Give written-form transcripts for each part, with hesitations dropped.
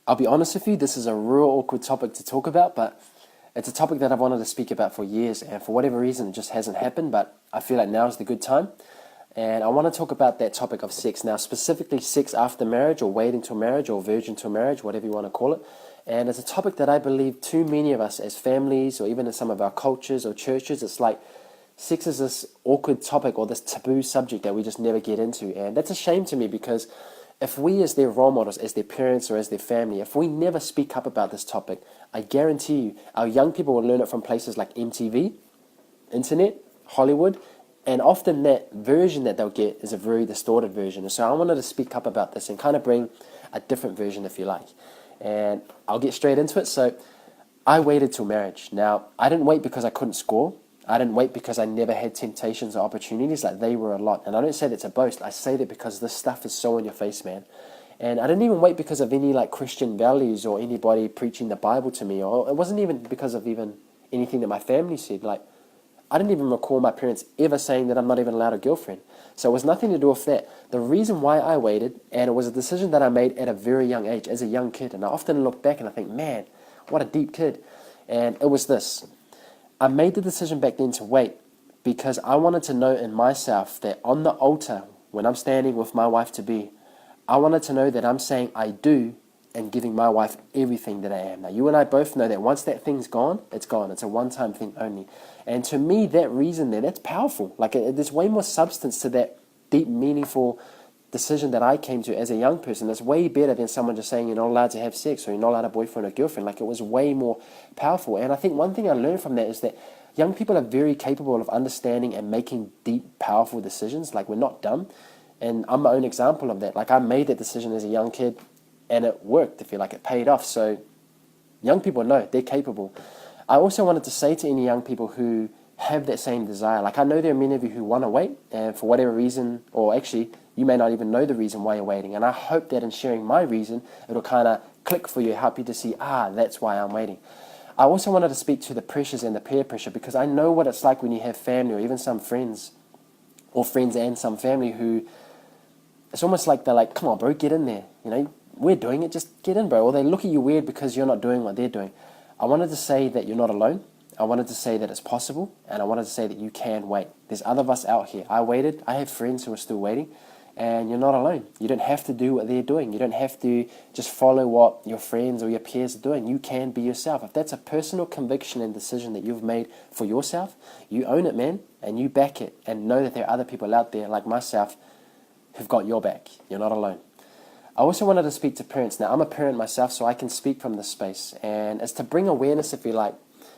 I'll be honest with you, this is a real awkward topic to talk about, but it's a topic that I've wanted to speak about for years, and for whatever reason, it just hasn't happened, but I feel like now is the good time. And I want to talk about that topic of sex. Now, specifically sex after marriage, or waiting till marriage, or virgin till marriage, whatever you want to call it. And it's a topic that I believe too many of us as families, or even in some of our cultures or churches, it's like sex is this awkward topic or this taboo subject that we just never get into. And that's a shame to me, because if we as their role models, as their parents or as their family, if we never speak up about this topic, I guarantee you our young people will learn it from places like MTV, internet, Hollywood, and often that version that they'll get is a very distorted version. And so I wanted to speak up about this and kind of bring a different version, if you like. And I'll get straight into it. So I waited till marriage. Now, I didn't wait because I couldn't score. I didn't wait because I never had temptations or opportunities. Like, they were a lot. And I don't say that to boast. I say that because this stuff is so in your face, man. And I didn't even wait because of any like Christian values or anybody preaching the Bible to me. Or it wasn't even because of even anything that my family said. Like, I didn't even recall my parents ever saying that I'm not even allowed a girlfriend. So it was nothing to do with that. The reason why I waited, and it was a decision that I made at a very young age, as a young kid. And I often look back and I think, man, what a deep kid. And it was this. I made the decision back then to wait because I wanted to know in myself that on the altar, when I'm standing with my wife-to-be, I wanted to know that I'm saying I do and giving my wife everything that I am. Now, you and I both know that once that thing's gone, it's gone. It's a one-time thing only. And to me, that reason there, that's powerful. Like, there's way more substance to that deep, meaningful decision that I came to as a young person. That's way better than someone just saying you're not allowed to have sex or you're not allowed a boyfriend or girlfriend. Like, it was way more powerful. And I think one thing I learned from that is that young people are very capable of understanding and making deep, powerful decisions. Like, we're not dumb. And I'm my own example of that. Like, I made that decision as a young kid and it worked. I feel like it paid off. So young people know they're capable. I also wanted to say to any young people who have that same desire, like, I know there are many of you who want to wait, and for whatever reason, or actually you may not even know the reason why you're waiting, and I hope that in sharing my reason it'll kind of click for you, help you to see, that's why I'm waiting. I also wanted to speak to the pressures and the peer pressure, because I know what it's like when you have family or even some friends, or friends and some family who, it's almost like they're like, come on bro, get in there, we're doing it, just get in bro, or they look at you weird because you're not doing what they're doing. I wanted to say that you're not alone. I wanted to say that it's possible, and I wanted to say that you can wait. There's other of us out here. I waited. I have friends who are still waiting, and you're not alone. You don't have to do what they're doing. You don't have to just follow what your friends or your peers are doing. You can be yourself. If that's a personal conviction and decision that you've made for yourself, you own it, man, and you back it, and know that there are other people out there like myself who've got your back. You're not alone. I also wanted to speak to parents. Now, I'm a parent myself, so I can speak from this space, and it's to bring awareness, if you like,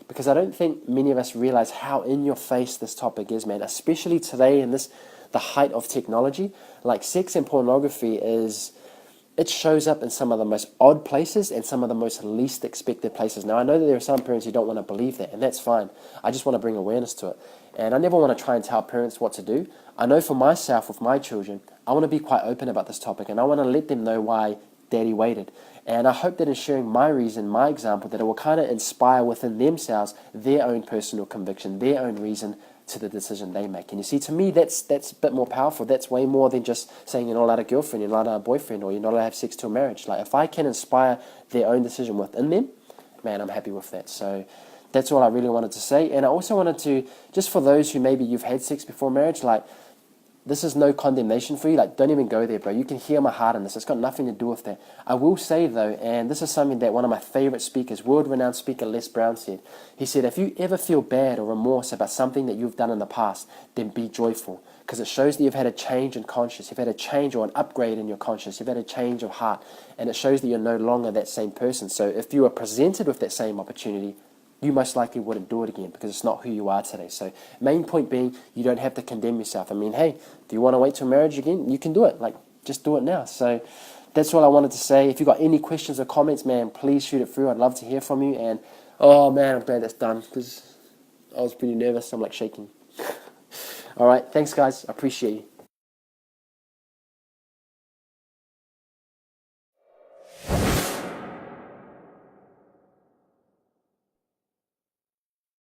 because I don't think many of us realize how in your face this topic is, man, especially today in the height of technology. Like, sex and pornography it shows up in some of the most odd places and some of the most least expected places. Now, I know that there are some parents who don't want to believe that, and that's fine. I just want to bring awareness to it. And I never want to try and tell parents what to do. I know for myself, with my children, I want to be quite open about this topic, and I want to let them know why Daddy waited. And I hope that in sharing my reason, my example, that it will kind of inspire within themselves their own personal conviction, their own reason to the decision they make. And you see, to me, that's a bit more powerful. That's way more than just saying you're not allowed a girlfriend, you're not allowed a boyfriend, or you're not allowed to have sex till marriage. Like, if I can inspire their own decision within them, man, I'm happy with that. So that's all I really wanted to say. And I also wanted to, just for those who maybe you've had sex before marriage, like, this is no condemnation for you. Like, don't even go there, bro. You can hear my heart in this. It's got nothing to do with that. I will say, though, and this is something that one of my favorite speakers, world-renowned speaker Les Brown, said. He said, if you ever feel bad or remorse about something that you've done in the past, then be joyful, because it shows that you've had a change in conscience. You've had a change or an upgrade in your conscience. You've had a change of heart, and it shows that you're no longer that same person. So if you were presented with that same opportunity, you most likely wouldn't do it again, because it's not who you are today. So main point being, you don't have to condemn yourself. I mean, hey, do you want to wait till marriage again? You can do it. Like, just do it now. So that's all I wanted to say. If you've got any questions or comments, man, please shoot it through. I'd love to hear from you. And, oh, man, I'm glad that's done, because I was pretty nervous. I'm, like, shaking. All right, thanks, guys. I appreciate you.